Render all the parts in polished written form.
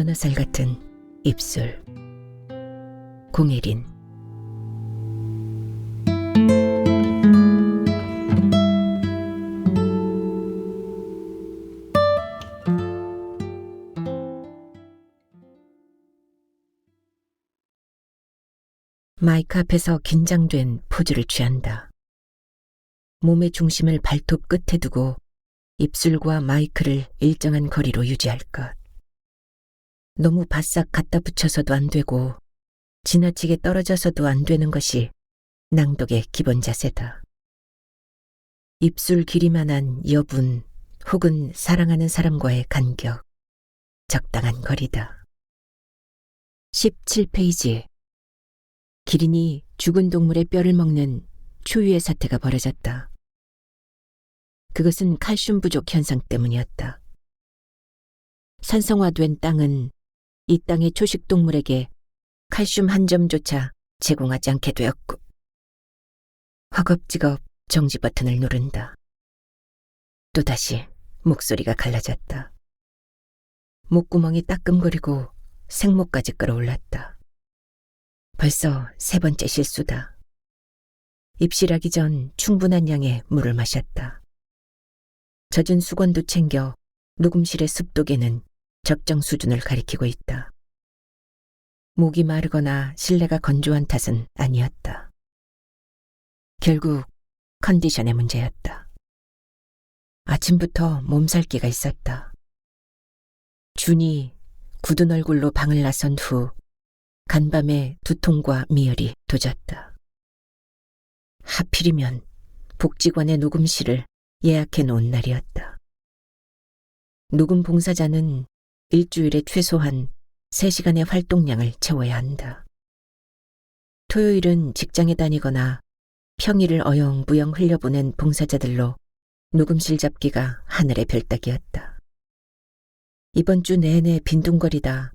연어살 같은 입술. 공예린. 마이크 앞에서 긴장된 포즈를 취한다. 몸의 중심을 발톱 끝에 두고 입술과 마이크를 일정한 거리로 유지할 것. 너무 바싹 갖다 붙여서도 안 되고 지나치게 떨어져서도 안 되는 것이 낭독의 기본 자세다. 입술 길이만한 여분 혹은 사랑하는 사람과의 간격, 적당한 거리다. 17페이지. 기린이 죽은 동물의 뼈를 먹는 초유의 사태가 벌어졌다. 그것은 칼슘 부족 현상 때문이었다. 산성화된 땅은 이 땅의 초식 동물에게 칼슘 한 점조차 제공하지 않게 되었고, 허겁지겁 정지 버튼을 누른다. 또다시 목소리가 갈라졌다. 목구멍이 따끔거리고 생목까지 끌어올랐다. 벌써 3번째 실수다. 입실하기 전 충분한 양의 물을 마셨다. 젖은 수건도 챙겨 녹음실의 습도계는 적정 수준을 가리키고 있다. 목이 마르거나 실내가 건조한 탓은 아니었다. 결국 컨디션의 문제였다. 아침부터 몸살기가 있었다. 준이 굳은 얼굴로 방을 나선 후 간밤에 두통과 미열이 도졌다. 하필이면 복지관의 녹음실을 예약해 놓은 날이었다. 녹음 봉사자는 일주일에 최소한 3시간의 활동량을 채워야 한다. 토요일은 직장에 다니거나 평일을 어영부영 흘려보낸 봉사자들로 녹음실 잡기가 하늘의 별따기였다. 이번 주 내내 빈둥거리다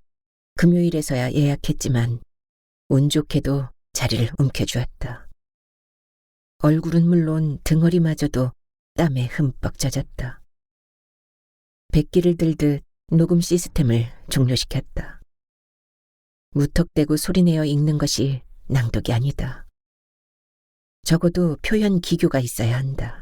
금요일에서야 예약했지만 운 좋게도 자리를 움켜쥐었다. 얼굴은 물론 등허리마저도 땀에 흠뻑 젖었다. 백기를 들듯 녹음 시스템을 종료시켰다. 무턱대고 소리내어 읽는 것이 낭독이 아니다. 적어도 표현 기교가 있어야 한다.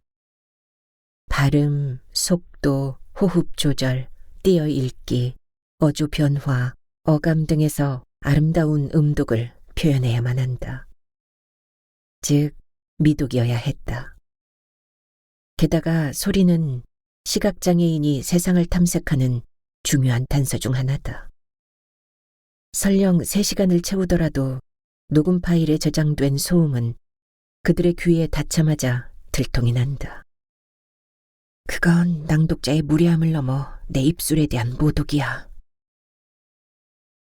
발음, 속도, 호흡 조절, 띄어 읽기, 어조 변화, 어감 등에서 아름다운 음독을 표현해야만 한다. 즉, 미독이어야 했다. 게다가 소리는 시각장애인이 세상을 탐색하는 중요한 단서 중 하나다. 설령 3시간을 채우더라도 녹음 파일에 저장된 소음은 그들의 귀에 닿자마자 들통이 난다. 그건 낭독자의 무례함을 넘어 내 입술에 대한 모독이야.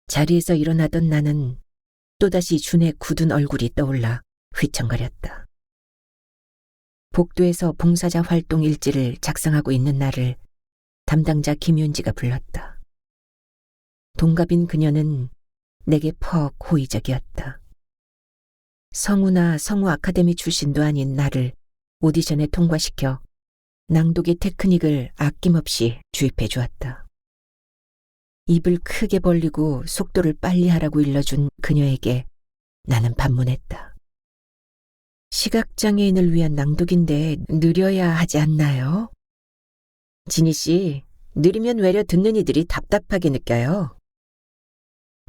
자리에서 일어나던 나는 또다시 준의 굳은 얼굴이 떠올라 휘청거렸다. 복도에서 봉사자 활동 일지를 작성하고 있는 나를 담당자 김윤지가 불렀다. 동갑인 그녀는 내게 퍽 호의적이었다. 성우나 성우 아카데미 출신도 아닌 나를 오디션에 통과시켜 낭독의 테크닉을 아낌없이 주입해 주었다. 입을 크게 벌리고 속도를 빨리 하라고 일러준 그녀에게 나는 반문했다. 시각장애인을 위한 낭독인데 느려야 하지 않나요? 진희 씨, 느리면 외려 듣는 이들이 답답하게 느껴요.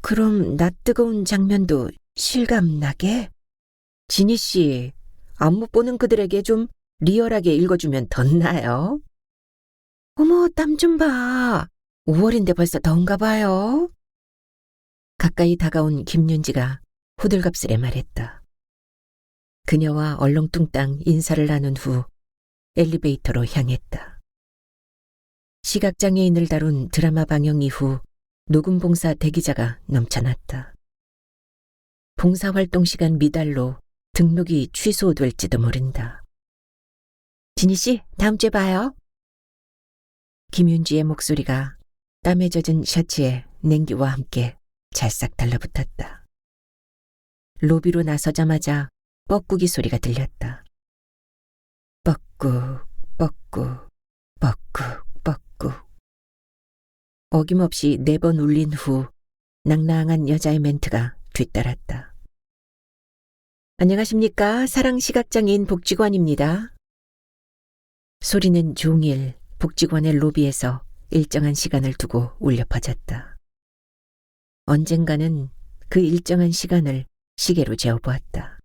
그럼 낯뜨거운 장면도 실감나게? 진희 씨, 안무 보는 그들에게 좀 리얼하게 읽어주면 덧나요? 어머, 땀 좀 봐. 5월인데 벌써 더운가 봐요. 가까이 다가온 김윤지가 호들갑스레 말했다. 그녀와 얼렁뚱땅 인사를 나눈 후 엘리베이터로 향했다. 시각장애인을 다룬 드라마 방영 이후 녹음봉사 대기자가 넘쳐났다. 봉사활동 시간 미달로 등록이 취소될지도 모른다. 진희 씨, 다음 주에 봐요. 김윤지의 목소리가 땀에 젖은 셔츠에 냉기와 함께 찰싹 달라붙었다. 로비로 나서자마자 뻐꾸기 소리가 들렸다. 뻐꾸, 뻐꾸, 뻐꾸, 뻐꾸. 어김없이 4번 울린 후 낭낭한 여자의 멘트가 뒤따랐다. 안녕하십니까. 사랑시각장애인 복지관입니다. 소리는 종일 복지관의 로비에서 일정한 시간을 두고 울려 퍼졌다. 언젠가는 그 일정한 시간을 시계로 재어보았다.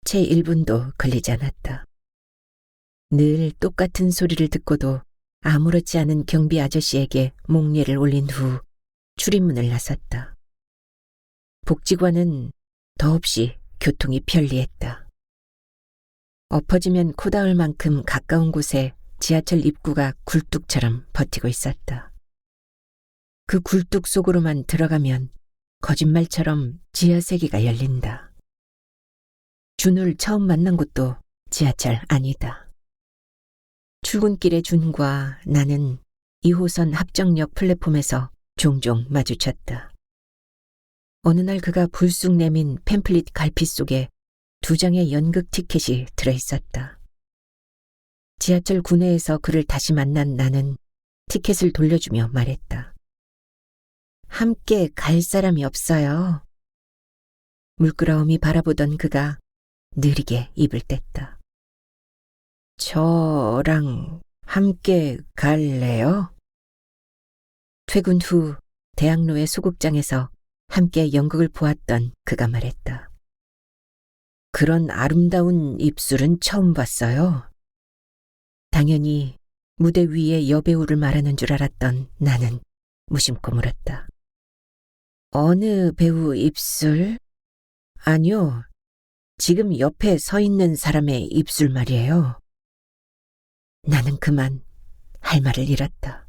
채 1분도 걸리지 않았다. 늘 똑같은 소리를 듣고도 아무렇지 않은 경비 아저씨에게 목례를 올린 후 출입문을 나섰다. 복지관은 더없이 교통이 편리했다. 엎어지면 코 닿을 만큼 가까운 곳에 지하철 입구가 굴뚝처럼 버티고 있었다. 그 굴뚝 속으로만 들어가면 거짓말처럼 지하 세계가 열린다. 준을 처음 만난 곳도 지하철 안이다. 출근길의 준과 나는 2호선 합정역 플랫폼에서 종종 마주쳤다. 어느 날 그가 불쑥 내민 팸플릿 갈피 속에 2장의 연극 티켓이 들어있었다. 지하철 구내에서 그를 다시 만난 나는 티켓을 돌려주며 말했다. 함께 갈 사람이 없어요. 물끄러움이 바라보던 그가 느리게 입을 뗐다. 저랑 함께 갈래요? 퇴근 후 대학로의 소극장에서 함께 연극을 보았던 그가 말했다. 그런 아름다운 입술은 처음 봤어요. 당연히 무대 위의 여배우를 말하는 줄 알았던 나는 무심코 물었다. 어느 배우 입술? 아니요. 지금 옆에 서 있는 사람의 입술 말이에요. 나는 그만 할 말을 잃었다.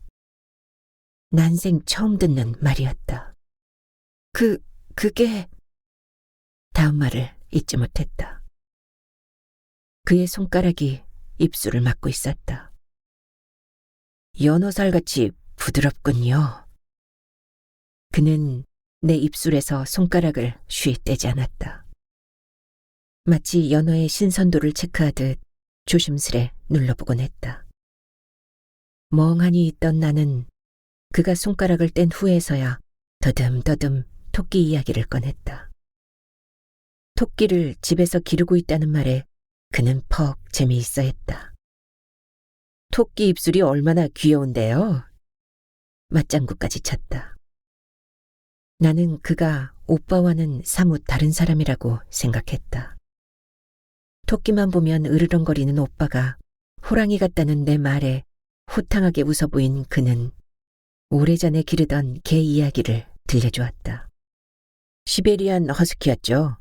난생 처음 듣는 말이었다. 그게... 다음 말을 잊지 못했다. 그의 손가락이 입술을 막고 있었다. 연어살같이 부드럽군요. 그는 내 입술에서 손가락을 쉬이 떼지 않았다. 마치 연어의 신선도를 체크하듯 조심스레 눌러보곤 했다. 멍하니 있던 나는 그가 손가락을 뗀 후에서야 더듬더듬 토끼 이야기를 꺼냈다. 토끼를 집에서 기르고 있다는 말에 그는 퍽 재미있어 했다. 토끼 입술이 얼마나 귀여운데요? 맞장구까지 쳤다. 나는 그가 오빠와는 사뭇 다른 사람이라고 생각했다. 토끼만 보면 으르렁거리는 오빠가 호랑이 같다는 내 말에 호탕하게 웃어 보인 그는 오래전에 기르던 개 이야기를 들려주었다. 시베리안 허스키였죠.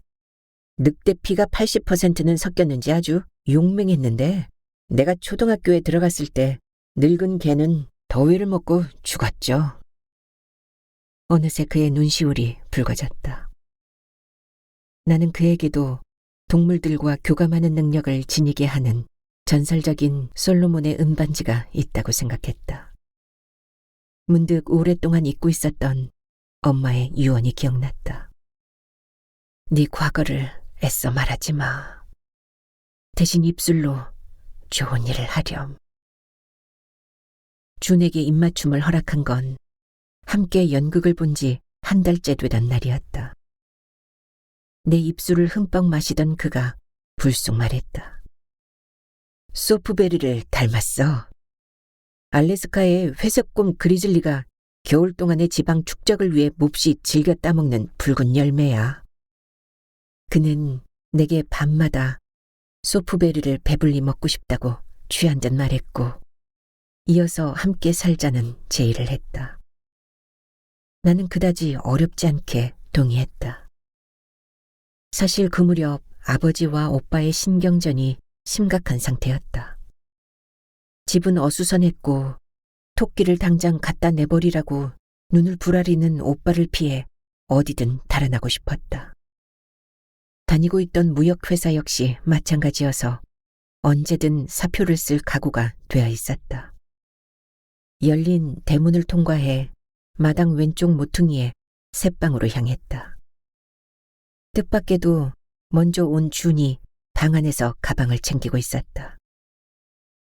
늑대 피가 80%는 섞였는지 아주 용맹했는데 내가 초등학교에 들어갔을 때 늙은 개는 더위를 먹고 죽었죠. 어느새 그의 눈시울이 붉어졌다. 나는 그에게도 동물들과 교감하는 능력을 지니게 하는 전설적인 솔로몬의 은반지가 있다고 생각했다. 문득 오랫동안 잊고 있었던 엄마의 유언이 기억났다. 네 과거를 애써 말하지 마. 대신 입술로 좋은 일을 하렴. 준에게 입맞춤을 허락한 건 함께 연극을 본 지 1달째 되던 날이었다. 내 입술을 흠뻑 마시던 그가 불쑥 말했다. 소프베리를 닮았어. 알래스카의 회색곰 그리즐리가 겨울 동안의 지방 축적을 위해 몹시 즐겨 따먹는 붉은 열매야. 그는 내게 밤마다 소프베리를 배불리 먹고 싶다고 취한 듯 말했고 이어서 함께 살자는 제의를 했다. 나는 그다지 어렵지 않게 동의했다. 사실 그 무렵 아버지와 오빠의 신경전이 심각한 상태였다. 집은 어수선했고 토끼를 당장 갖다 내버리라고 눈을 부라리는 오빠를 피해 어디든 달아나고 싶었다. 다니고 있던 무역회사 역시 마찬가지여서 언제든 사표를 쓸 각오가 되어 있었다. 열린 대문을 통과해 마당 왼쪽 모퉁이에 새방으로 향했다. 뜻밖에도 먼저 온 준이 방 안에서 가방을 챙기고 있었다.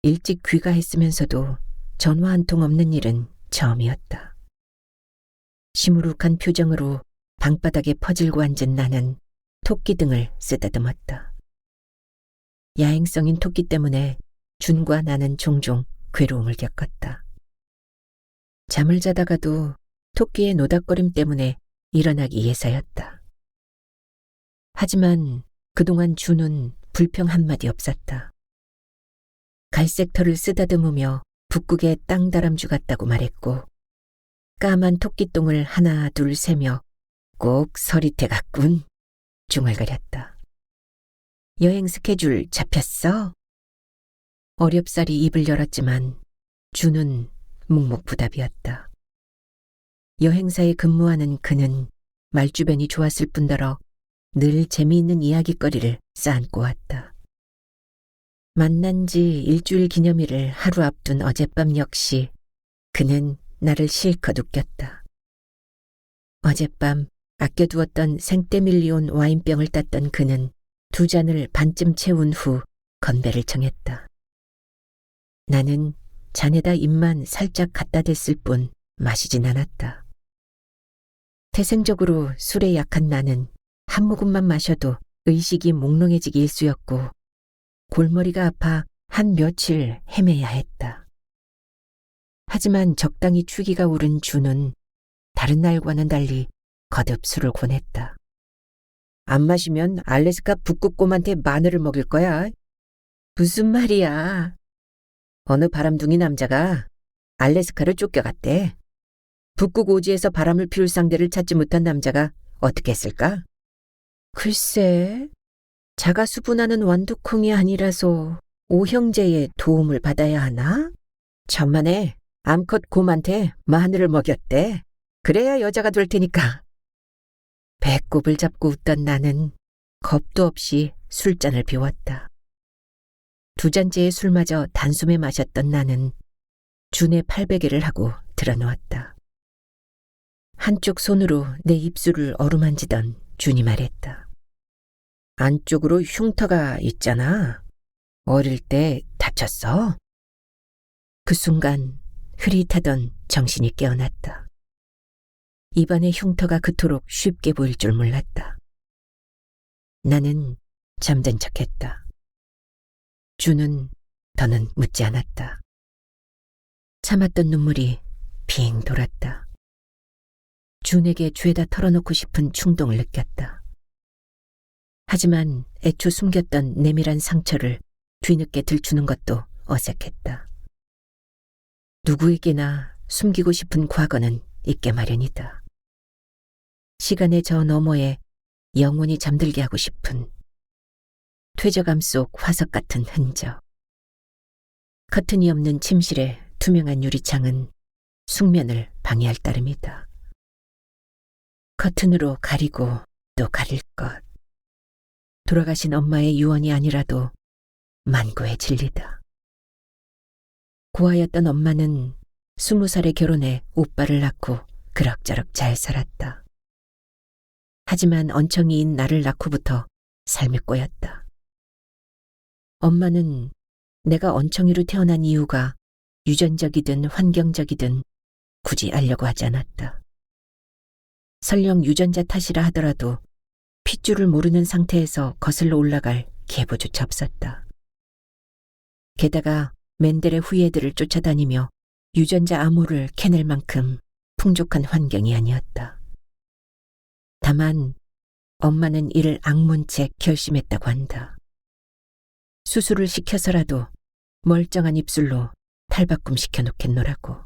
일찍 귀가했으면서도 전화 한 통 없는 일은 처음이었다. 시무룩한 표정으로 방바닥에 퍼질고 앉은 나는 토끼 등을 쓰다듬었다. 야행성인 토끼 때문에 준과 나는 종종 괴로움을 겪었다. 잠을 자다가도 토끼의 노닥거림 때문에 일어나기 예사였다. 하지만 그동안 준은 불평 한마디 없었다. 갈색 털을 쓰다듬으며 북극의 땅다람쥐 같다고 말했고 까만 토끼똥을 하나 둘 세며 꼭 서리태 같군 중얼거렸다. 여행 스케줄 잡혔어? 어렵사리 입을 열었지만 준은 묵묵부답이었다. 여행사에 근무하는 그는 말주변이 좋았을 뿐더러 늘 재미있는 이야깃거리를 쌓아안고 왔다. 만난 지 일주일 기념일을 하루 앞둔 어젯밤 역시 그는 나를 실컷 웃겼다. 어젯밤 아껴두었던 생떼밀리온 와인병을 땄던 그는 2잔을 반쯤 채운 후 건배를 청했다. 나는 잔에다 입만 살짝 갖다 댔을 뿐 마시진 않았다. 태생적으로 술에 약한 나는 한 모금만 마셔도 의식이 몽롱해지기 일쑤였고 골머리가 아파 한 며칠 헤매야 했다. 하지만 적당히 추기가 오른 준은 다른 날과는 달리 거듭 술을 권했다. 안 마시면 알래스카 북극곰한테 마늘을 먹일 거야. 무슨 말이야. 어느 바람둥이 남자가 알래스카를 쫓겨갔대. 북극 오지에서 바람을 피울 상대를 찾지 못한 남자가 어떻게 했을까? 글쎄, 자가 수분하는 완두콩이 아니라서 오형제의 도움을 받아야 하나? 천만에 암컷 곰한테 마늘을 먹였대. 그래야 여자가 될 테니까. 배꼽을 잡고 웃던 나는 겁도 없이 술잔을 비웠다. 2잔째의 술마저 단숨에 마셨던 나는 준의 팔베개를 하고 들어놓았다. 한쪽 손으로 내 입술을 어루만지던 준이 말했다. 안쪽으로 흉터가 있잖아. 어릴 때 다쳤어? 그 순간 흐릿하던 정신이 깨어났다. 입안의 흉터가 그토록 쉽게 보일 줄 몰랐다. 나는 잠든 척했다. 준은 더는 묻지 않았다. 참았던 눈물이 빙 돌았다. 준에게 죄다 털어놓고 싶은 충동을 느꼈다. 하지만 애초 숨겼던 내밀한 상처를 뒤늦게 들추는 것도 어색했다. 누구에게나 숨기고 싶은 과거는 있게 마련이다. 시간의 저 너머에 영원히 잠들게 하고 싶은 퇴적감 속 화석 같은 흔적. 커튼이 없는 침실의 투명한 유리창은 숙면을 방해할 따름이다. 커튼으로 가리고 또 가릴 것. 돌아가신 엄마의 유언이 아니라도 만고의 진리다. 고아였던 엄마는 20살에 결혼해 오빠를 낳고 그럭저럭 잘 살았다. 하지만 언청이인 나를 낳고부터 삶이 꼬였다. 엄마는 내가 언청이로 태어난 이유가 유전적이든 환경적이든 굳이 알려고 하지 않았다. 설령 유전자 탓이라 하더라도 핏줄을 모르는 상태에서 거슬러 올라갈 계보조차 없었다. 게다가 맨델의 후예들을 쫓아다니며 유전자 암호를 캐낼 만큼 풍족한 환경이 아니었다. 다만 엄마는 이를 악문채 결심했다고 한다. 수술을 시켜서라도 멀쩡한 입술로 탈바꿈 시켜놓겠노라고.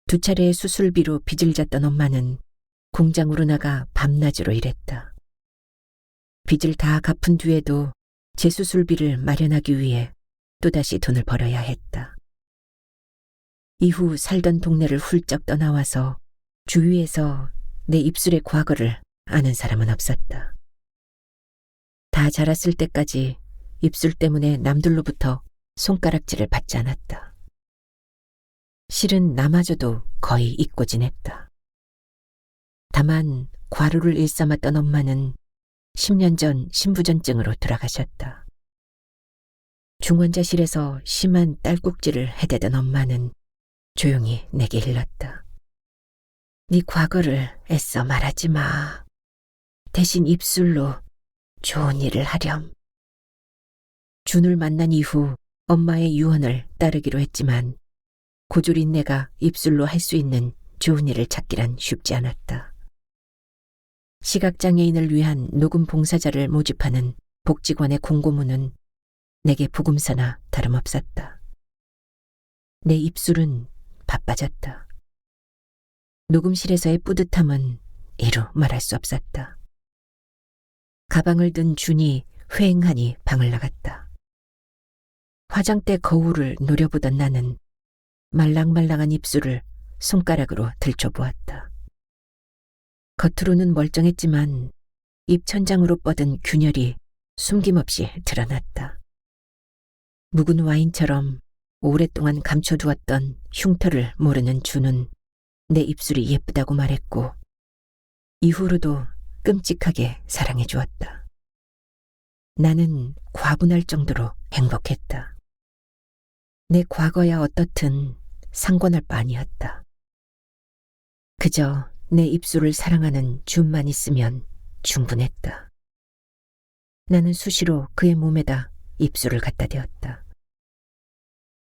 2차례의 수술비로 빚을 졌던 엄마는 공장으로 나가 밤낮으로 일했다. 빚을 다 갚은 뒤에도 재수술비를 마련하기 위해 또다시 돈을 벌어야 했다. 이후 살던 동네를 훌쩍 떠나와서 주위에서 내 입술의 과거를 아는 사람은 없었다. 다 자랐을 때까지 입술 때문에 남들로부터 손가락질을 받지 않았다. 실은 나마저도 거의 잊고 지냈다. 다만 과로를 일삼았던 엄마는 10년 전 신부전증으로 돌아가셨다. 중환자실에서 심한 딸꾹질을 해대던 엄마는 조용히 내게 일렀다. 네 과거를 애써 말하지 마. 대신 입술로 좋은 일을 하렴. 준을 만난 이후 엄마의 유언을 따르기로 했지만 고졸인 내가 입술로 할 수 있는 좋은 일을 찾기란 쉽지 않았다. 시각장애인을 위한 녹음 봉사자를 모집하는 복지관의 공고문은 내게 복음서나 다름없었다. 내 입술은 바빠졌다. 녹음실에서의 뿌듯함은 이루 말할 수 없었다. 가방을 든 준이 회행하니 방을 나갔다. 화장대 거울을 노려보던 나는 말랑말랑한 입술을 손가락으로 들춰보았다. 겉으로는 멀쩡했지만 입천장으로 뻗은 균열이 숨김없이 드러났다. 묵은 와인처럼 오랫동안 감춰두었던 흉터를 모르는 준은 내 입술이 예쁘다고 말했고 이후로도 끔찍하게 사랑해 주었다. 나는 과분할 정도로 행복했다. 내 과거야 어떻든 상관할 바 아니었다. 그저 내 입술을 사랑하는 준만 있으면 충분했다. 나는 수시로 그의 몸에다 입술을 갖다 대었다.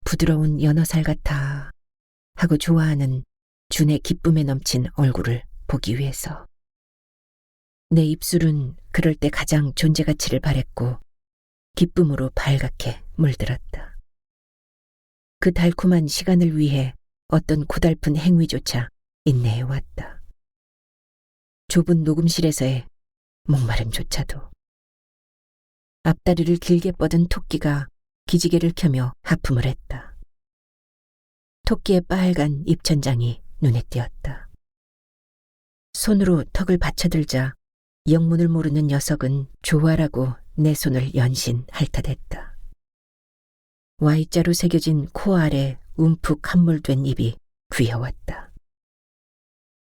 부드러운 연어살 같아 하고 좋아하는 준의 기쁨에 넘친 얼굴을 보기 위해서. 내 입술은 그럴 때 가장 존재 가치를 바랬고 기쁨으로 발갛게 물들었다. 그 달콤한 시간을 위해 어떤 고달픈 행위조차 인내해왔다. 좁은 녹음실에서의 목마름조차도. 앞다리를 길게 뻗은 토끼가 기지개를 켜며 하품을 했다. 토끼의 빨간 입천장이 눈에 띄었다. 손으로 턱을 받쳐들자 영문을 모르는 녀석은 좋아라고 내 손을 연신 핥아댔다. Y자로 새겨진 코 아래 움푹 함몰된 입이 귀여웠다.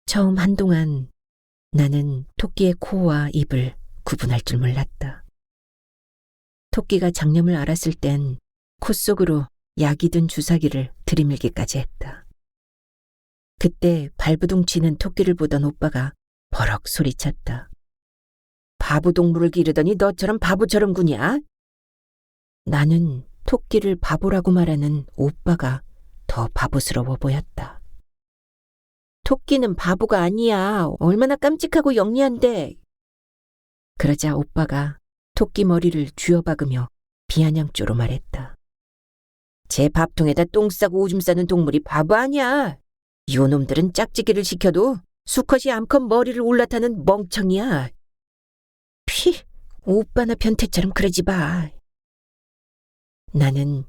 처음 한동안 나는 토끼의 코와 입을 구분할 줄 몰랐다. 토끼가 장염을 앓았을 땐 코 속으로 약이 든 주사기를 들이밀기까지 했다. 그때 발부둥 치는 토끼를 보던 오빠가 버럭 소리쳤다. 바보 동물을 기르더니 너처럼 바보처럼 구냐? 나는 토끼를 바보라고 말하는 오빠가 더 바보스러워 보였다. 토끼는 바보가 아니야. 얼마나 깜찍하고 영리한데. 그러자 오빠가 토끼 머리를 쥐어박으며 비아냥조로 말했다. 제 밥통에다 똥 싸고 오줌 싸는 동물이 바보 아니야. 요놈들은 짝짓기를 시켜도 수컷이 암컷 머리를 올라타는 멍청이야. 피, 오빠나 변태처럼 그러지 마. 나는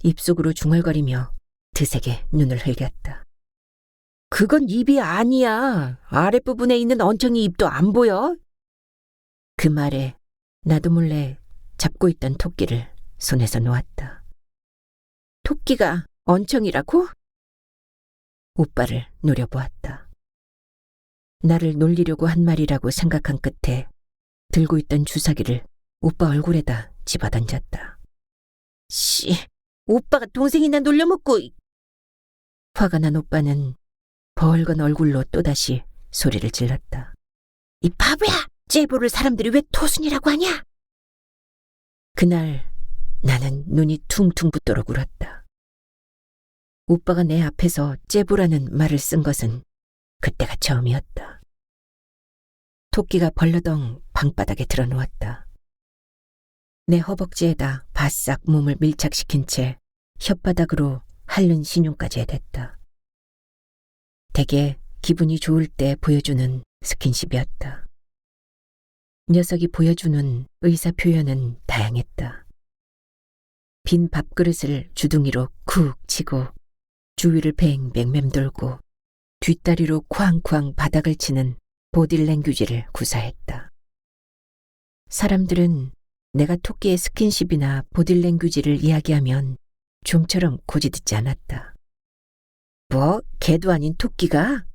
입속으로 중얼거리며 드세게 눈을 흘겼다. 그건 입이 아니야. 아랫부분에 있는 엉덩이 입도 안 보여? 그 말에 나도 몰래 잡고 있던 토끼를 손에서 놓았다. 토끼가 엉덩이라고? 오빠를 노려보았다. 나를 놀리려고 한 말이라고 생각한 끝에 들고 있던 주사기를 오빠 얼굴에다 집어던졌다. 씨, 오빠가 동생이나 놀려먹고. 화가 난 오빠는 벌건 얼굴로 또다시 소리를 질렀다. 이 바보야! 째보를 사람들이 왜 토순이라고 하냐? 그날 나는 눈이 퉁퉁 붓도록 울었다. 오빠가 내 앞에서 째보라는 말을 쓴 것은 그때가 처음이었다. 토끼가 벌러덩 방바닥에 드러누웠다. 내 허벅지에다 바싹 몸을 밀착시킨 채 혓바닥으로 핥는 신용까지 해댔다. 대개 기분이 좋을 때 보여주는 스킨십이었다. 녀석이 보여주는 의사표현은 다양했다. 빈 밥그릇을 주둥이로 쿡 치고 주위를 뱅뱅 맴돌고 뒷다리로 쾅쾅 바닥을 치는 보디랭귀지를 구사했다. 사람들은 내가 토끼의 스킨십이나 보디랭귀지를 이야기하면 좀처럼 고지듣지 않았다. 뭐, 개도 아닌 토끼가?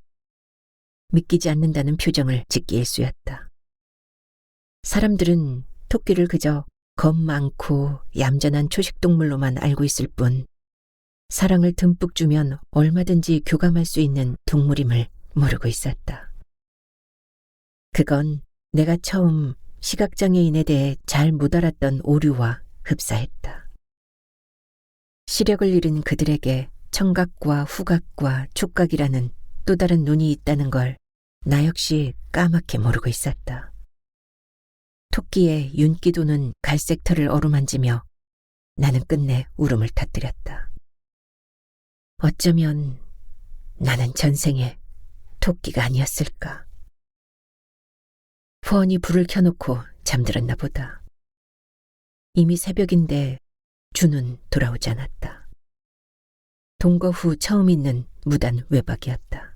믿기지 않는다는 표정을 짓기 일쑤였다. 사람들은 토끼를 그저 겁 많고 얌전한 초식동물로만 알고 있을 뿐 사랑을 듬뿍 주면 얼마든지 교감할 수 있는 동물임을 모르고 있었다. 그건 내가 처음 시각장애인에 대해 잘 못 알았던 오류와 흡사했다. 시력을 잃은 그들에게 청각과 후각과 촉각이라는 또 다른 눈이 있다는 걸 나 역시 까맣게 모르고 있었다. 토끼의 윤기 도는 갈색 털을 어루만지며 나는 끝내 울음을 터뜨렸다. 어쩌면 나는 전생에 토끼가 아니었을까. 후원이 불을 켜놓고 잠들었나 보다. 이미 새벽인데 준은 돌아오지 않았다. 동거 후 처음 있는 무단 외박이었다.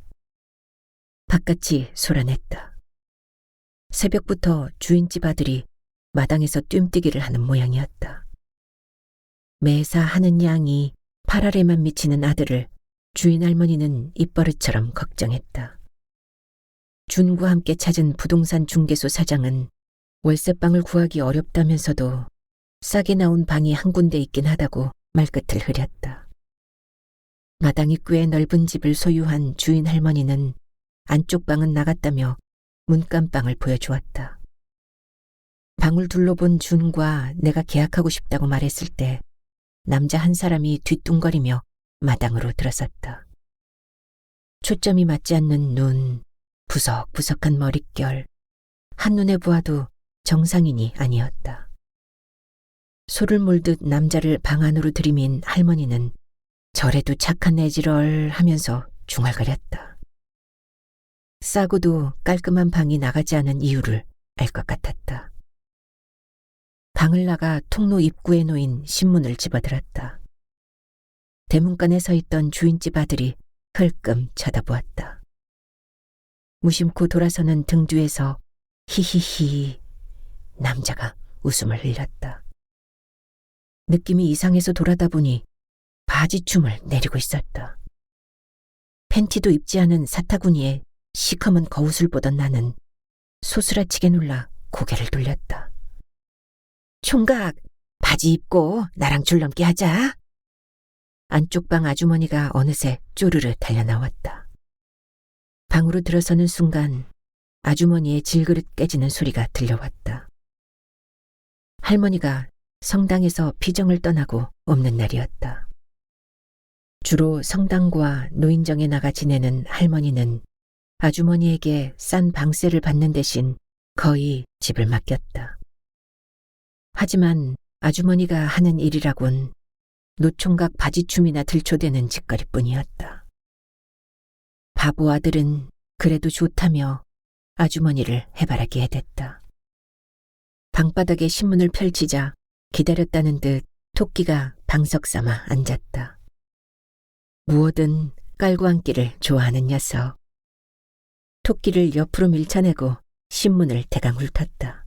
바깥이 소란했다. 새벽부터 주인집 아들이 마당에서 뜀뛰기를 하는 모양이었다. 매사 하는 양이 팔 아래만 미치는 아들을 주인 할머니는 입버릇처럼 걱정했다. 준과 함께 찾은 부동산 중개소 사장은 월세방을 구하기 어렵다면서도 싸게 나온 방이 한 군데 있긴 하다고 말끝을 흐렸다. 마당이 꽤 넓은 집을 소유한 주인 할머니는 안쪽 방은 나갔다며 문간방을 보여주었다. 방을 둘러본 준과 내가 계약하고 싶다고 말했을 때 남자 한 사람이 뒤뚱거리며 마당으로 들어섰다. 초점이 맞지 않는 눈, 부석부석한 머릿결, 한눈에 보아도 정상인이 아니었다. 소를 몰듯 남자를 방 안으로 들이민 할머니는 저래도 착한 애지럴 하면서 중얼거렸다. 싸고도 깔끔한 방이 나가지 않은 이유를 알 것 같았다. 방을 나가 통로 입구에 놓인 신문을 집어들었다. 대문간에 서 있던 주인집 아들이 흘끔 쳐다보았다. 무심코 돌아서는 등 뒤에서 히히히 남자가 웃음을 흘렸다. 느낌이 이상해서 돌아다 보니 바지춤을 내리고 있었다. 팬티도 입지 않은 사타구니에 시커먼 거웃을 보던 나는 소스라치게 놀라 고개를 돌렸다. 총각, 바지 입고 나랑 줄넘기 하자. 안쪽 방 아주머니가 어느새 쪼르르 달려나왔다. 방으로 들어서는 순간 아주머니의 질그릇 깨지는 소리가 들려왔다. 할머니가 성당에서 피정을 떠나고 없는 날이었다. 주로 성당과 노인정에 나가 지내는 할머니는 아주머니에게 싼 방세를 받는 대신 거의 집을 맡겼다. 하지만 아주머니가 하는 일이라곤 노총각 바지춤이나 들초대는 짓거리뿐이었다. 바보 아들은 그래도 좋다며 아주머니를 해바라기에 댔다. 방바닥에 신문을 펼치자 기다렸다는 듯 토끼가 방석 삼아 앉았다. 무엇든 깔고 앉기를 좋아하는 녀석. 토끼를 옆으로 밀쳐내고 신문을 대강 훑었다.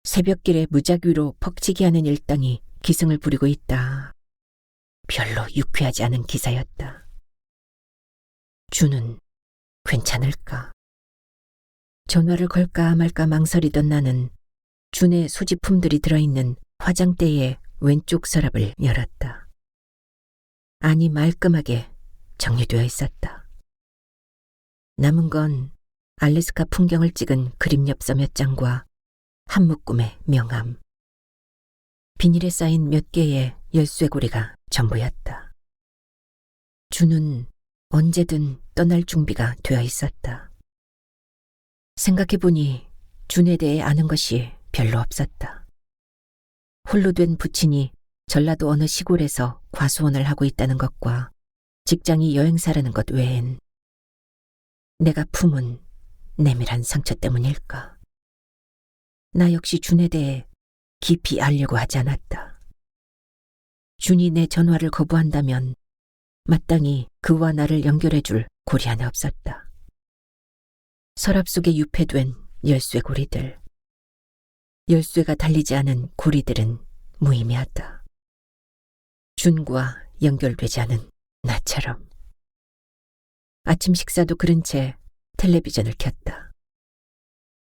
새벽길에 무작위로 퍽치기 하는 일당이 기승을 부리고 있다. 별로 유쾌하지 않은 기사였다. 준은 괜찮을까? 전화를 걸까 말까 망설이던 나는 준의 소지품들이 들어있는 화장대의 왼쪽 서랍을 열었다. 안이 말끔하게 정리되어 있었다. 남은 건 알래스카 풍경을 찍은 그림 엽서 몇 장과 한 묶음의 명함. 비닐에 쌓인 몇 개의 열쇠고리가 전부였다. 준은 언제든 떠날 준비가 되어 있었다. 생각해보니 준에 대해 아는 것이 별로 없었다. 홀로 된 부친이 전라도 어느 시골에서 과수원을 하고 있다는 것과 직장이 여행사라는 것 외엔 내가 품은 내밀한 상처 때문일까. 나 역시 준에 대해 깊이 알려고 하지 않았다. 준이 내 전화를 거부한다면 마땅히 그와 나를 연결해줄 고리 하나 없었다. 서랍 속에 유폐된 열쇠고리들. 열쇠가 달리지 않은 고리들은 무의미하다. 준과 연결되지 않은 나처럼. 아침 식사도 그른 채 텔레비전을 켰다.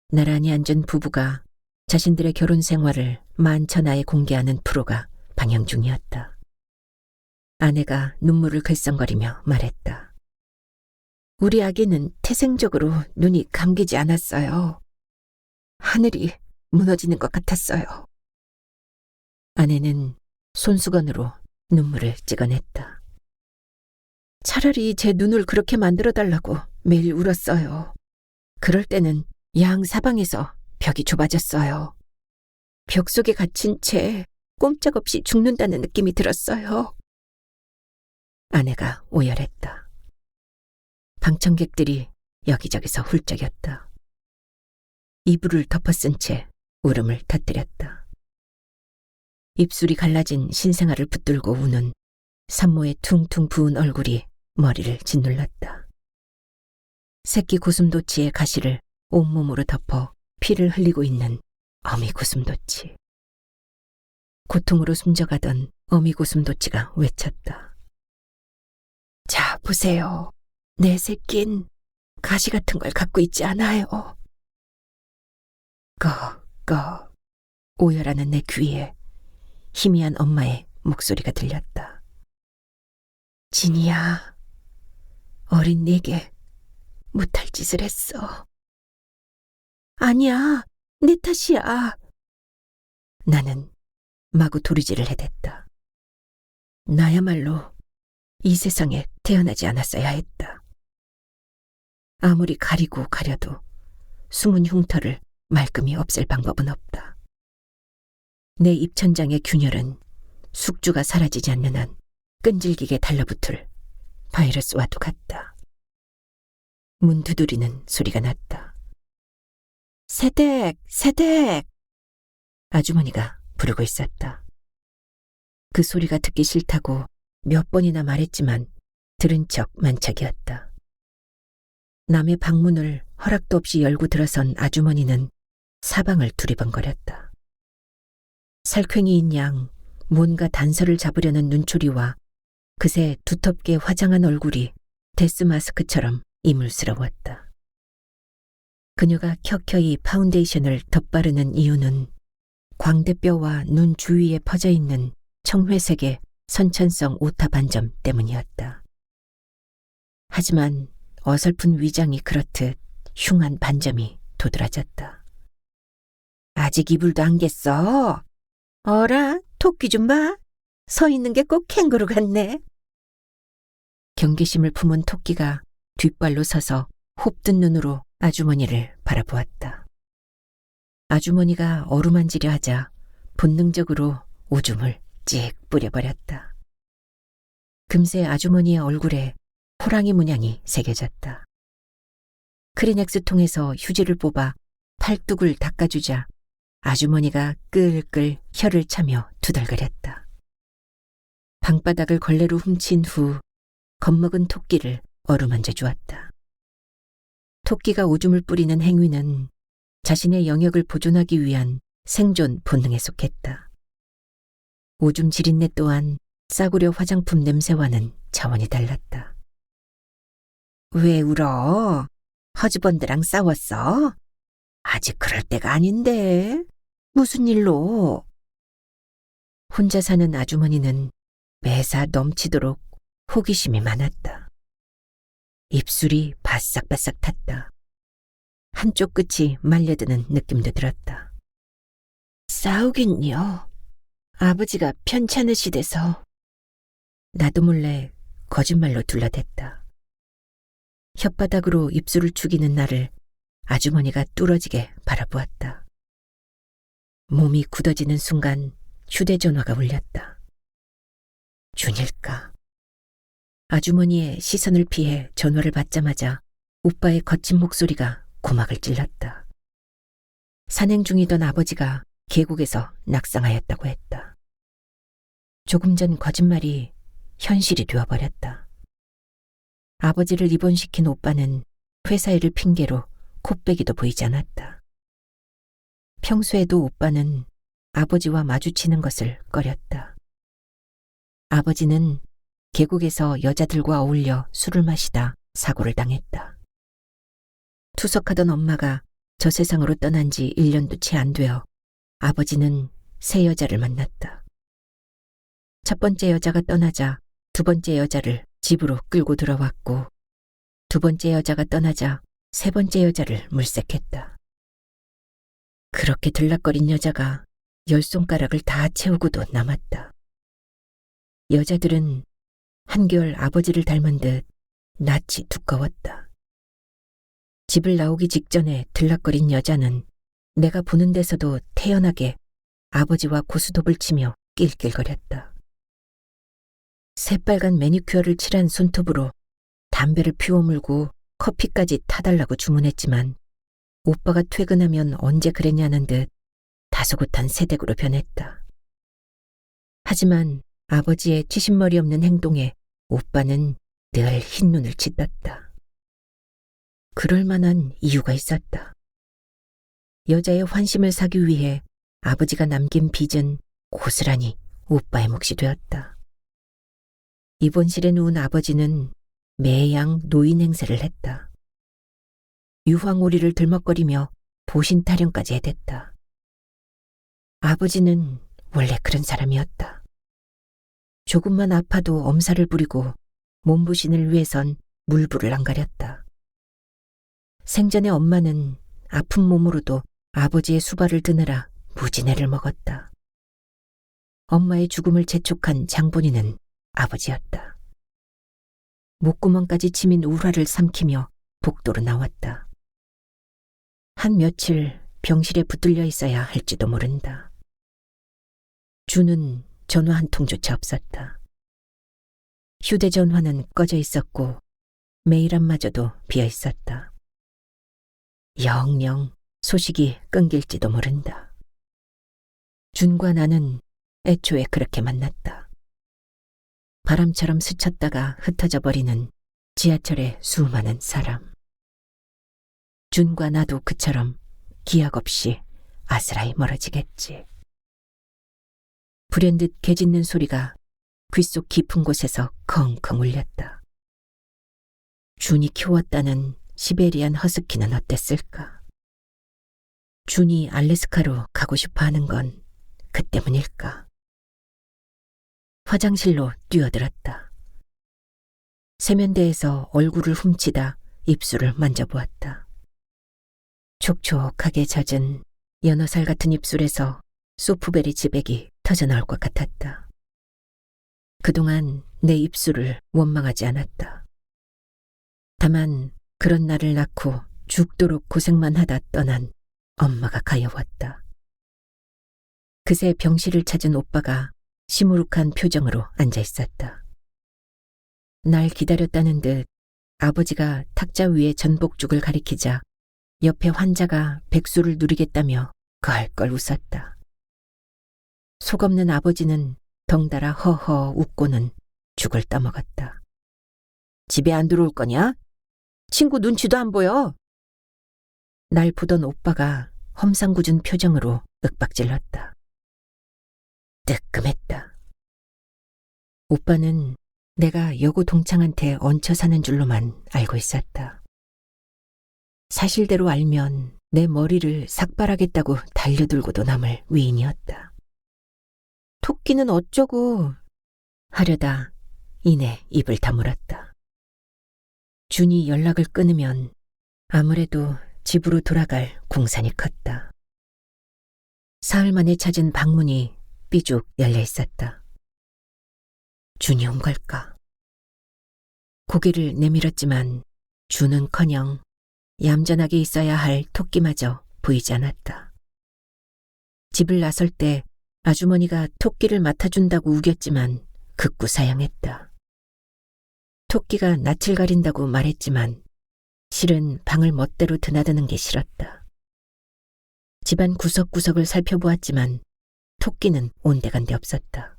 나란히 앉은 부부가 자신들의 결혼 생활을 만천하에 공개하는 프로가 방영 중이었다. 아내가 눈물을 글썽거리며 말했다. 우리 아기는 태생적으로 눈이 감기지 않았어요. 하늘이 무너지는 것 같았어요. 아내는 손수건으로 눈물을 찍어냈다. 차라리 제 눈을 그렇게 만들어달라고 매일 울었어요. 그럴 때는 양 사방에서 벽이 좁아졌어요. 벽 속에 갇힌 채 꼼짝없이 죽는다는 느낌이 들었어요. 아내가 오열했다. 방청객들이 여기저기서 훌쩍였다. 이불을 덮어쓴 채 울음을 터뜨렸다. 입술이 갈라진 신생아를 붙들고 우는 산모의 퉁퉁 부은 얼굴이 머리를 짓눌렀다. 새끼 고슴도치의 가시를 온몸으로 덮어 피를 흘리고 있는 어미 고슴도치. 고통으로 숨져가던 어미 고슴도치가 외쳤다. 자, 보세요. 내 새낀 가시 같은 걸 갖고 있지 않아요. 꺼. 오열하는 내 귀에 희미한 엄마의 목소리가 들렸다. 진이야, 어린 내게 못할 짓을 했어. 아니야, 내 탓이야. 나는 마구 도리질을 해댔다. 나야말로 이 세상에 태어나지 않았어야 했다. 아무리 가리고 가려도 숨은 흉터를 말끔히 없앨 방법은 없다. 내 입천장의 균열은 숙주가 사라지지 않는 한 끈질기게 달라붙을 바이러스와도 같다. 문 두드리는 소리가 났다. 세댁! 아주머니가 부르고 있었다. 그 소리가 듣기 싫다고 몇 번이나 말했지만 들은 척 만척이었다. 남의 방문을 허락도 없이 열고 들어선 아주머니는 사방을 두리번거렸다. 살쾡이인 양 뭔가 단서를 잡으려는 눈초리와 그새 두텁게 화장한 얼굴이 데스마스크처럼 이물스러웠다. 그녀가 켜켜이 파운데이션을 덧바르는 이유는 광대뼈와 눈 주위에 퍼져있는 청회색의 선천성 오타 반점 때문이었다. 하지만 어설픈 위장이 그렇듯 흉한 반점이 도드라졌다. 아직 이불도 안 겠어? 어라, 토끼 좀 봐. 서 있는 게 꼭 캥거루 같네. 경계심을 품은 토끼가 뒷발로 서서 홉든 눈으로 아주머니를 바라보았다. 아주머니가 어루만지려 하자 본능적으로 오줌을 찍 뿌려버렸다. 금세 아주머니의 얼굴에 호랑이 문양이 새겨졌다. 크리넥스 통에서 휴지를 뽑아 팔뚝을 닦아주자 아주머니가 끌끌 혀를 차며 투덜거렸다. 방바닥을 걸레로 훔친 후 겁먹은 토끼를 어루만져 주었다. 토끼가 오줌을 뿌리는 행위는 자신의 영역을 보존하기 위한 생존 본능에 속했다. 오줌 지린내 또한 싸구려 화장품 냄새와는 차원이 달랐다. 왜 울어? 허즈번드랑 싸웠어? 아직 그럴 때가 아닌데. 무슨 일로? 혼자 사는 아주머니는 매사 넘치도록 호기심이 많았다. 입술이 바싹바싹 탔다. 한쪽 끝이 말려드는 느낌도 들었다. 싸우긴요. 아버지가 편찮으시대서. 나도 몰래 거짓말로 둘러댔다. 혓바닥으로 입술을 죽이는 나를 아주머니가 뚫어지게 바라보았다. 몸이 굳어지는 순간 휴대전화가 울렸다. 준일까? 아주머니의 시선을 피해 전화를 받자마자 오빠의 거친 목소리가 고막을 찔렀다. 산행 중이던 아버지가 계곡에서 낙상하였다고 했다. 조금 전 거짓말이 현실이 되어버렸다. 아버지를 입원시킨 오빠는 회사 일을 핑계로 코빼기도 보이지 않았다. 평소에도 오빠는 아버지와 마주치는 것을 꺼렸다. 아버지는 계곡에서 여자들과 어울려 술을 마시다 사고를 당했다. 투석하던 엄마가 저 세상으로 떠난 지 1년도 채 안 되어 아버지는 새 여자를 만났다. 첫 번째 여자가 떠나자 두 번째 여자를 집으로 끌고 들어왔고 두 번째 여자가 떠나자 세 번째 여자를 물색했다. 그렇게 들락거린 여자가 10손가락을 다 채우고도 남았다. 여자들은 한결 아버지를 닮은 듯 낯이 두꺼웠다. 집을 나오기 직전에 들락거린 여자는 내가 보는 데서도 태연하게 아버지와 고스톱을 치며 낄낄거렸다. 새빨간 매니큐어를 칠한 손톱으로 담배를 피워 물고 커피까지 타달라고 주문했지만 오빠가 퇴근하면 언제 그랬냐는 듯 다소곳한 새댁으로 변했다. 하지만 아버지의 치신머리 없는 행동에 오빠는 늘 흰눈을 짓떴다. 그럴 만한 이유가 있었다. 여자의 환심을 사기 위해 아버지가 남긴 빚은 고스란히 오빠의 몫이 되었다. 입원실에 누운 아버지는 매양 노인 행세를 했다. 유황오리를 들먹거리며 보신 타령까지 해댔다. 아버지는 원래 그런 사람이었다. 조금만 아파도 엄살을 부리고 몸부신을 위해선 물불을 안 가렸다. 생전에 엄마는 아픈 몸으로도 아버지의 수발을 드느라 무진해를 먹었다. 엄마의 죽음을 재촉한 장본인은 아버지였다. 목구멍까지 치민 울화를 삼키며 복도로 나왔다. 한 며칠 병실에 붙들려 있어야 할지도 모른다. 주는 전화 한 통조차 없었다. 휴대전화는 꺼져 있었고 메일함마저도 비어 있었다. 영영 소식이 끊길지도 모른다. 준과 나는 애초에 그렇게 만났다. 바람처럼 스쳤다가 흩어져 버리는 지하철의 수많은 사람. 준과 나도 그처럼 기약 없이 아스라이 멀어지겠지. 불현듯 개 짖는 소리가 귓속 깊은 곳에서 컹컹 울렸다. 준이 키웠다는 시베리안 허스키는 어땠을까? 준이 알래스카로 가고 싶어 하는 건 그 때문일까? 화장실로 뛰어들었다. 세면대에서 얼굴을 훔치다 입술을 만져보았다. 촉촉하게 젖은 연어살 같은 입술에서 소프베리 지백이 터져나올 것 같았다. 그동안 내 입술을 원망하지 않았다. 다만 그런 나를 낳고 죽도록 고생만 하다 떠난 엄마가 가여웠다. 그새 병실을 찾은 오빠가 시무룩한 표정으로 앉아 있었다. 날 기다렸다는 듯 아버지가 탁자 위에 전복죽을 가리키자 옆에 환자가 백수를 누리겠다며 걸걸 웃었다. 속없는 아버지는 덩달아 허허 웃고는 죽을 떠먹었다. 집에 안 들어올 거냐? 친구 눈치도 안 보여. 날 보던 오빠가 험상궂은 표정으로 윽박질렀다. 뜨끔했다. 오빠는 내가 여고 동창한테 얹혀 사는 줄로만 알고 있었다. 사실대로 알면 내 머리를 삭발하겠다고 달려들고도 남을 위인이었다. 토끼는 어쩌고 하려다 이내 입을 다물었다. 준이 연락을 끊으면 아무래도 집으로 돌아갈 궁산이 컸다. 사흘 만에 찾은 방문이 삐죽 열려 있었다. 준이 온 걸까? 고개를 내밀었지만 준은커녕 얌전하게 있어야 할 토끼마저 보이지 않았다. 집을 나설 때 아주머니가 토끼를 맡아준다고 우겼지만 극구 사양했다. 토끼가 낯을 가린다고 말했지만 실은 방을 멋대로 드나드는 게 싫었다. 집안 구석구석을 살펴보았지만 토끼는 온데간데 없었다.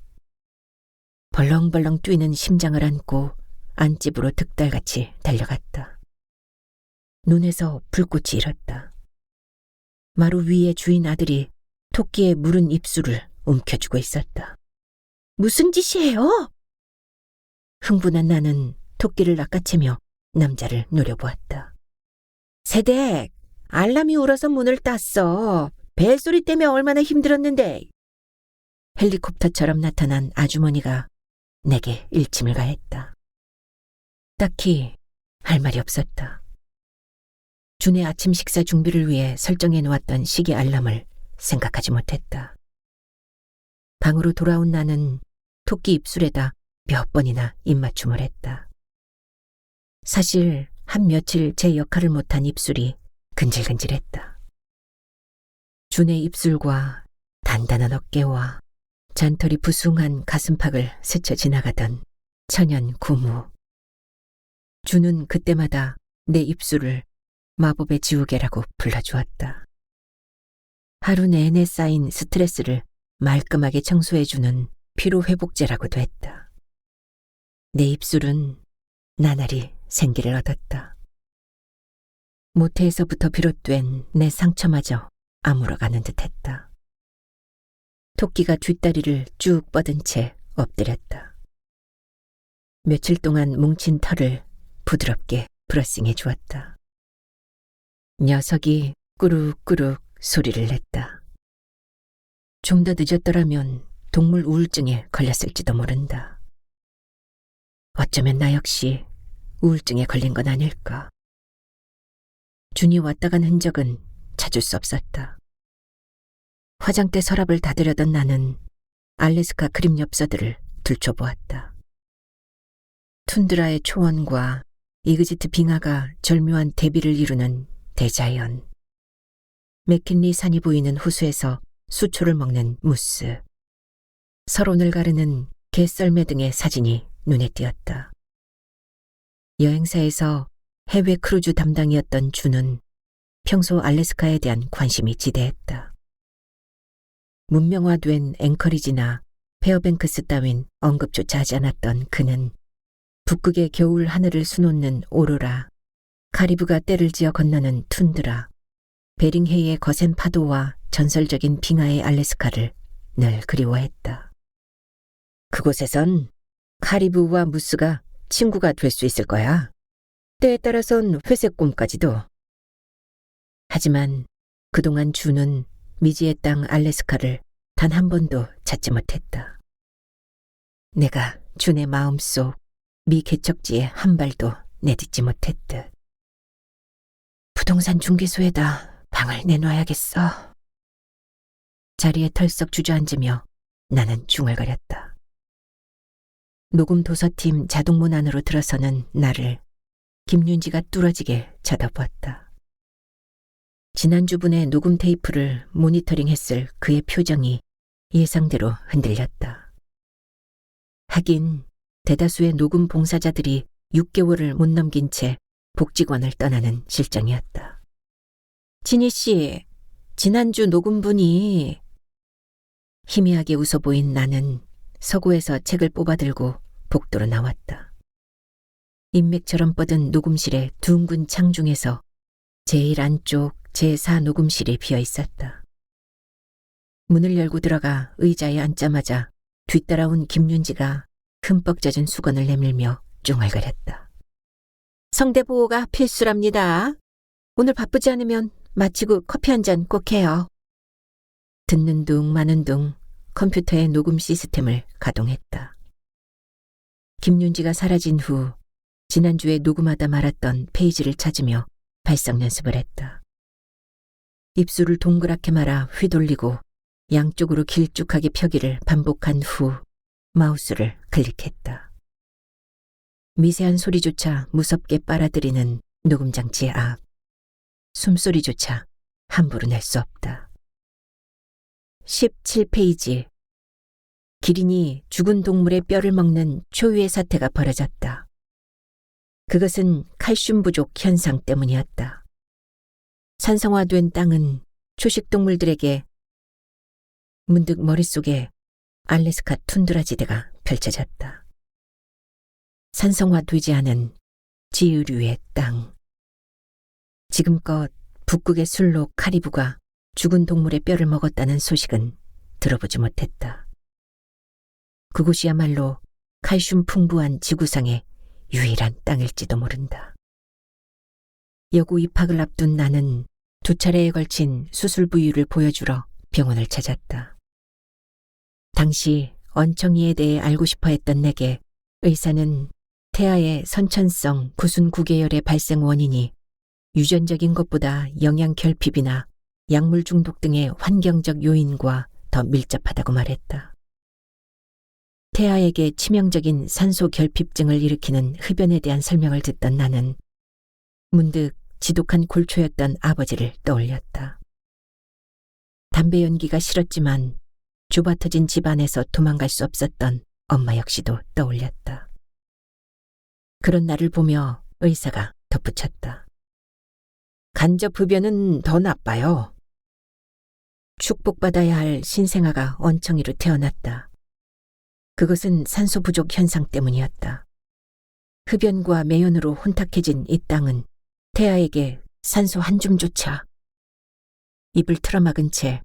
벌렁벌렁 뛰는 심장을 안고 안집으로 득달같이 달려갔다. 눈에서 불꽃이 일었다. 마루 위에 주인 아들이 토끼의 무른 입술을 움켜쥐고 있었다. 무슨 짓이에요? 흥분한 나는 토끼를 낚아채며 남자를 노려보았다. 새댁, 알람이 울어서 문을 땄어. 벨소리 때문에 얼마나 힘들었는데. 헬리콥터처럼 나타난 아주머니가 내게 일침을 가했다. 딱히 할 말이 없었다. 준의 아침 식사 준비를 위해 설정해 놓았던 시계 알람을 생각하지 못했다. 방으로 돌아온 나는 토끼 입술에다 몇 번이나 입맞춤을 했다. 사실 한 며칠 제 역할을 못한 입술이 근질근질했다. 준의 입술과 단단한 어깨와 잔털이 부숭한 가슴팍을 스쳐 지나가던 천연 구무. 준은 그때마다 내 입술을 마법의 지우개라고 불러주었다. 하루 내내 쌓인 스트레스를 말끔하게 청소해주는 피로회복제라고도 했다. 내 입술은 나날이 생기를 얻었다. 모태에서부터 비롯된 내 상처마저 아물어가는 듯했다. 토끼가 뒷다리를 쭉 뻗은 채 엎드렸다. 며칠 동안 뭉친 털을 부드럽게 브러싱해 주었다. 녀석이 꾸룩꾸룩 소리를 냈다. 좀 더 늦었더라면 동물 우울증에 걸렸을지도 모른다. 어쩌면 나 역시 우울증에 걸린 건 아닐까. 준이 왔다 간 흔적은 찾을 수 없었다. 화장대 서랍을 닫으려던 나는 알래스카 그림 엽서들을 들춰보았다. 툰드라의 초원과 이그지트 빙하가 절묘한 대비를 이루는 대자연, 맥킨리 산이 보이는 호수에서 수초를 먹는 무스, 서론을 가르는 개썰매 등의 사진이 눈에 띄었다. 여행사에서 해외 크루즈 담당이었던 준은 평소 알래스카에 대한 관심이 지대했다. 문명화된 앵커리지나 페어뱅크스 따윈 언급조차 하지 않았던 그는 북극의 겨울 하늘을 수놓는 오로라, 카리브가 때를 지어 건너는 툰드라, 베링헤이의 거센 파도와 전설적인 빙하의 알래스카를 늘 그리워했다. 그곳에선 카리브와 무스가 친구가 될 수 있을 거야. 때에 따라선 회색곰까지도. 하지만 그동안 준은 미지의 땅 알래스카를 단 한 번도 찾지 못했다. 내가 준의 마음속 미 개척지에 한 발도 내딛지 못했듯. 부동산 중개소에다 방을 내놔야겠어. 자리에 털썩 주저앉으며 나는 중얼거렸다. 녹음 도서팀 자동문 안으로 들어서는 나를 김윤지가 뚫어지게 쳐다보았다. 지난주분의 녹음 테이프를 모니터링했을 그의 표정이 예상대로 흔들렸다. 하긴 대다수의 녹음 봉사자들이 6개월을 못 넘긴 채 복직원을 떠나는 실정이었다. 진희 씨, 지난주 녹음분이... 희미하게 웃어 보인 나는 서고에서 책을 뽑아들고 복도로 나왔다. 인맥처럼 뻗은 녹음실의 둥근 창 중에서 제일 안쪽 제4 녹음실이 비어 있었다. 문을 열고 들어가 의자에 앉자마자 뒤따라온 김윤지가 흠뻑 젖은 수건을 내밀며 중얼거렸다. 성대보호가 필수랍니다. 오늘 바쁘지 않으면 마치고 커피 한 잔 꼭 해요. 듣는 둥 마는 둥 컴퓨터의 녹음 시스템을 가동했다. 김윤지가 사라진 후 지난주에 녹음하다 말았던 페이지를 찾으며 발성 연습을 했다. 입술을 동그랗게 말아 휘돌리고 양쪽으로 길쭉하게 펴기를 반복한 후 마우스를 클릭했다. 미세한 소리조차 무섭게 빨아들이는 녹음장치의 앞. 숨소리조차 함부로 낼 수 없다. 17페이지. 기린이 죽은 동물의 뼈를 먹는 초유의 사태가 벌어졌다. 그것은 칼슘 부족 현상 때문이었다. 산성화된 땅은 초식동물들에게 문득 머릿속에 알래스카 툰드라 지대가 펼쳐졌다. 산성화되지 않은 지유류의 땅. 지금껏 북극의 술로 카리브가 죽은 동물의 뼈를 먹었다는 소식은 들어보지 못했다. 그곳이야말로 칼슘 풍부한 지구상의 유일한 땅일지도 모른다. 여고 입학을 앞둔 나는 2차례에 걸친 수술 부위를 보여주러 병원을 찾았다. 당시 언청이에 대해 알고 싶어 했던 내게 의사는 태아의 선천성 구순 구계열의 발생 원인이 유전적인 것보다 영양 결핍이나 약물 중독 등의 환경적 요인과 더 밀접하다고 말했다. 태아에게 치명적인 산소 결핍증을 일으키는 흡연에 대한 설명을 듣던 나는 문득 지독한 골초였던 아버지를 떠올렸다. 담배 연기가 싫었지만 좁아터진 집안에서 도망갈 수 없었던 엄마 역시도 떠올렸다. 그런 나를 보며 의사가 덧붙였다. 간접 흡연은 더 나빠요. 축복받아야 할 신생아가 얹청이로 태어났다. 그것은 산소 부족 현상 때문이었다. 흡연과 매연으로 혼탁해진 이 땅은 태아에게 산소 한 줌조차. 입을 틀어막은 채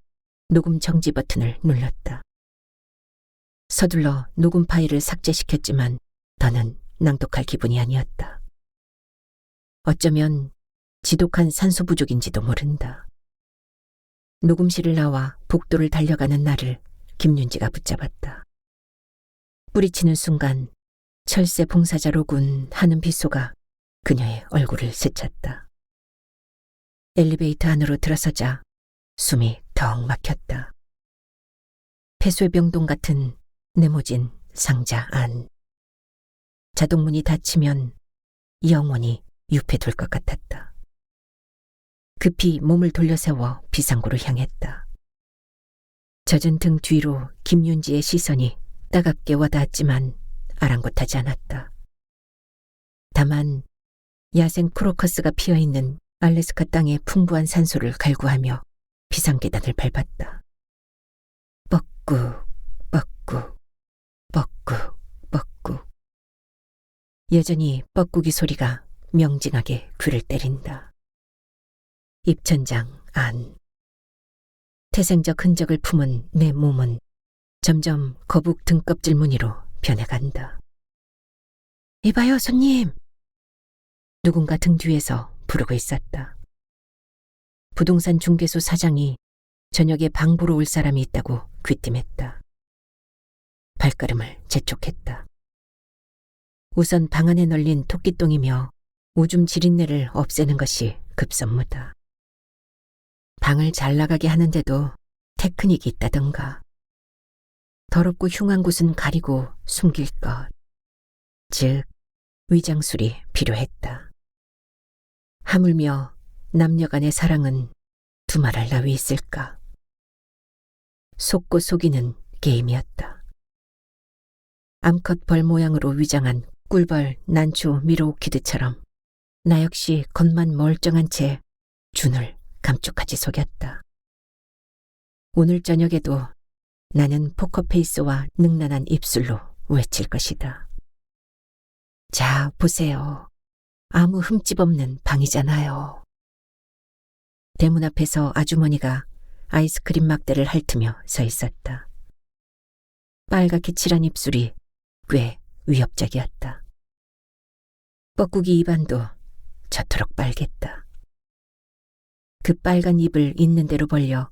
녹음 정지 버튼을 눌렀다. 서둘러 녹음 파일을 삭제시켰지만 더는 낭독할 기분이 아니었다. 어쩌면 지독한 산소 부족인지도 모른다. 녹음실을 나와 복도를 달려가는 나를 김윤지가 붙잡았다. 뿌리치는 순간 철새 봉사자로군 하는 비소가 그녀의 얼굴을 스쳤다. 엘리베이터 안으로 들어서자 숨이 턱 막혔다. 폐쇄병동 같은 네모진 상자 안. 자동문이 닫히면 영원히 유폐될 것 같았다. 급히 몸을 돌려세워 비상구로 향했다. 젖은 등 뒤로 김윤지의 시선이 따갑게 와닿았지만 아랑곳하지 않았다. 다만 야생 크로커스가 피어있는 알래스카 땅의 풍부한 산소를 갈구하며 비상계단을 밟았다. 뻐꾸, 뻐꾸, 뻐꾸, 뻐꾸. 여전히 뻐꾸기 소리가 명징하게 귀를 때린다. 입천장 안. 태생적 흔적을 품은 내 몸은 점점 거북 등껍질 무늬로 변해간다. 이봐요, 손님. 누군가 등 뒤에서 부르고 있었다. 부동산 중개소 사장이 저녁에 방 보러 올 사람이 있다고 귀띔했다. 발걸음을 재촉했다. 우선 방 안에 널린 토끼똥이며 오줌 지린내를 없애는 것이 급선무다. 방을 잘 나가게 하는데도 테크닉이 있다던가. 더럽고 흉한 곳은 가리고 숨길 것, 즉 위장술이 필요했다. 하물며 남녀 간의 사랑은 두말할 나위 있을까. 속고 속이는 게임이었다. 암컷 벌 모양으로 위장한 꿀벌 난초 미로오키드처럼 나 역시 겉만 멀쩡한 채 준을 감쪽같이 속였다. 오늘 저녁에도 나는 포커페이스와 능란한 입술로 외칠 것이다. 자, 보세요. 아무 흠집 없는 방이잖아요. 대문 앞에서 아주머니가 아이스크림 막대를 핥으며 서 있었다. 빨갛게 칠한 입술이 꽤 위협적이었다. 뻐꾸기 입안도 저토록 빨갰다. 그 빨간 입을 있는 대로 벌려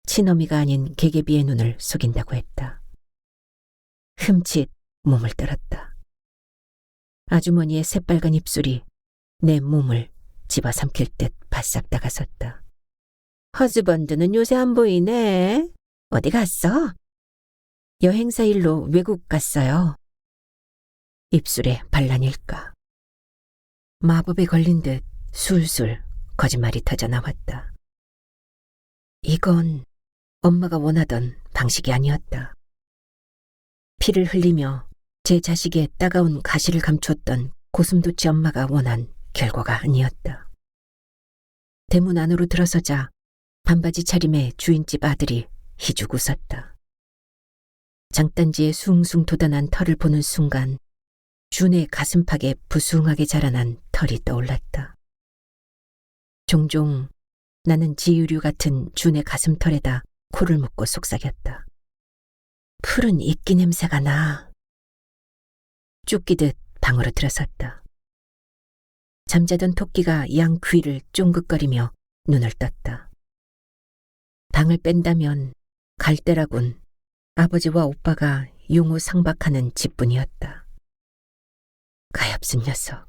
친어미가 아닌 개개비의 눈을 속인다고 했다. 흠칫 몸을 떨었다. 아주머니의 새빨간 입술이 내 몸을 집어삼킬 듯 바싹 다가섰다. 허즈번드는 요새 안 보이네. 어디 갔어? 여행사 일로 외국 갔어요. 입술에 반란일까. 마법에 걸린 듯 술술 거짓말이 터져 나왔다. 이건 엄마가 원하던 방식이 아니었다. 피를 흘리며 제 자식의 따가운 가시를 감추었던 고슴도치 엄마가 원한 결과가 아니었다. 대문 안으로 들어서자 반바지 차림의 주인집 아들이 희죽 웃었다. 장단지에 숭숭 돋아난 털을 보는 순간 준의 가슴팍에 부숭하게 자라난 털이 떠올랐다. 종종 나는 지유류 같은 준의 가슴털에다 코를 묶고 속삭였다. 푸른 이끼 냄새가 나. 쫓기듯 방으로 들어섰다. 잠자던 토끼가 양 귀를 쫑긋거리며 눈을 떴다. 방을 뺀다면 갈대라군 아버지와 오빠가 용호 상박하는 집뿐이었다. 가엾은 녀석.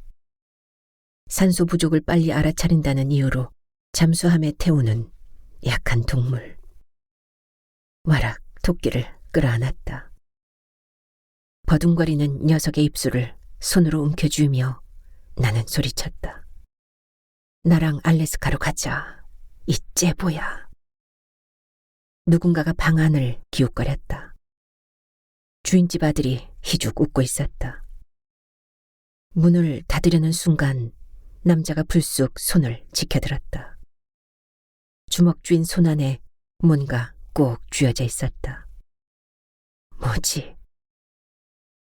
산소 부족을 빨리 알아차린다는 이유로 잠수함에 태우는 약한 동물. 와락 토끼를 끌어안았다. 버둥거리는 녀석의 입술을 손으로 움켜쥐며 나는 소리쳤다. 나랑 알래스카로 가자. 이 째보야. 누군가가 방 안을 기웃거렸다. 주인집 아들이 희죽 웃고 있었다. 문을 닫으려는 순간 남자가 불쑥 손을 지켜들었다. 주먹 쥔 손 안에 뭔가 꼭 쥐어져 있었다. 뭐지?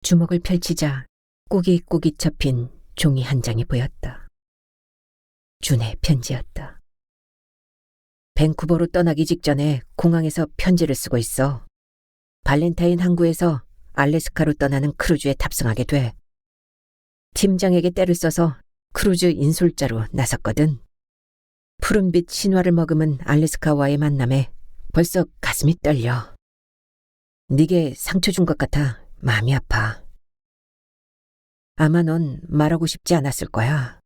주먹을 펼치자 꼬깃꼬깃 접힌 종이 한 장이 보였다. 준의 편지였다. 밴쿠버로 떠나기 직전에 공항에서 편지를 쓰고 있어. 발렌타인 항구에서 알래스카로 떠나는 크루즈에 탑승하게 돼. 팀장에게 떼를 써서 크루즈 인솔자로 나섰거든. 푸른빛 신화를 머금은 알래스카와의 만남에 벌써 가슴이 떨려. 네게 상처 준 것 같아 마음이 아파. 아마 넌 말하고 싶지 않았을 거야.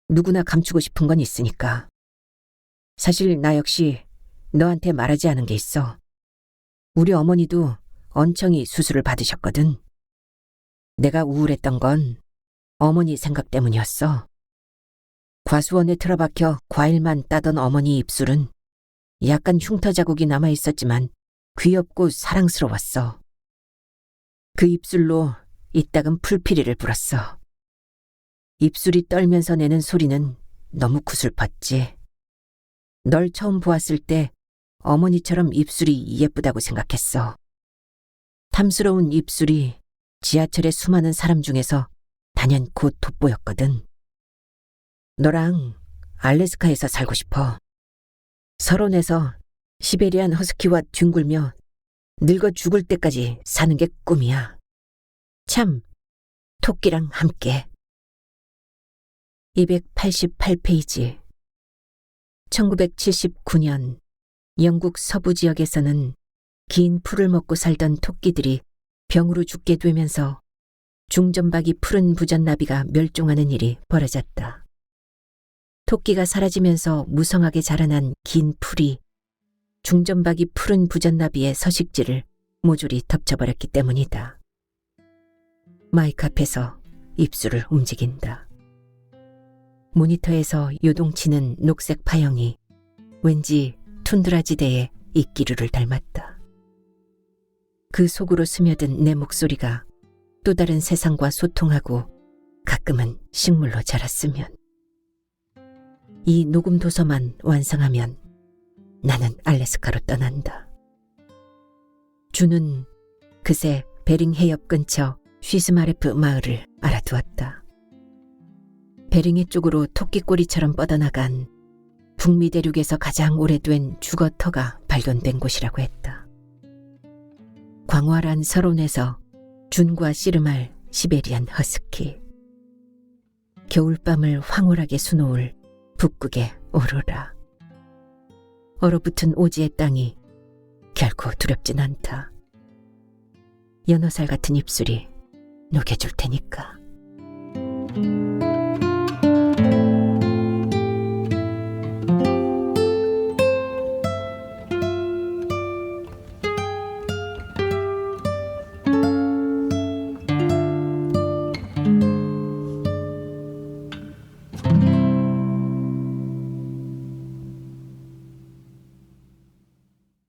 누구나 감추고 싶은 건 있으니까. 사실 나 역시 너한테 말하지 않은 게 있어. 우리 어머니도 언청이 수술을 받으셨거든. 내가 우울했던 건 어머니 생각 때문이었어. 과수원에 틀어박혀 과일만 따던 어머니 입술은 약간 흉터 자국이 남아있었지만 귀엽고 사랑스러웠어. 그 입술로 이따금 풀피리를 불었어. 입술이 떨면서 내는 소리는 너무 구슬펐지. 널 처음 보았을 때 어머니처럼 입술이 예쁘다고 생각했어. 탐스러운 입술이 지하철의 수많은 사람 중에서 단연코 돋보였거든. 너랑 알래스카에서 살고 싶어. 서론에서 시베리안 허스키와 뒹굴며 늙어 죽을 때까지 사는 게 꿈이야. 참, 토끼랑 함께. 288페이지. 1979년 영국 서부 지역에서는 긴 풀을 먹고 살던 토끼들이 병으로 죽게 되면서 중전박이 푸른 부전나비가 멸종하는 일이 벌어졌다. 토끼가 사라지면서 무성하게 자라난 긴 풀이 중전박이 푸른 부전나비의 서식지를 모조리 덮쳐버렸기 때문이다. 마이크 앞에서 입술을 움직인다. 모니터에서 요동치는 녹색 파형이 왠지 툰드라 지대의 이끼류를 닮았다. 그 속으로 스며든 내 목소리가 또 다른 세상과 소통하고 가끔은 식물로 자랐으면. 이 녹음 도서만 완성하면 나는 알래스카로 떠난다. 주는 그새 베링 해협 근처 쉬스마레프 마을을 알아두었다. 베링해 쪽으로 토끼꼬리처럼 뻗어나간 북미 대륙에서 가장 오래된 주거터가 발견된 곳이라고 했다. 광활한 서론에서 준과 씨름할 시베리안 허스키. 겨울밤을 황홀하게 수놓을 북극의 오로라. 얼어붙은 오지의 땅이 결코 두렵진 않다. 연어살 같은 입술이 녹여줄 테니까.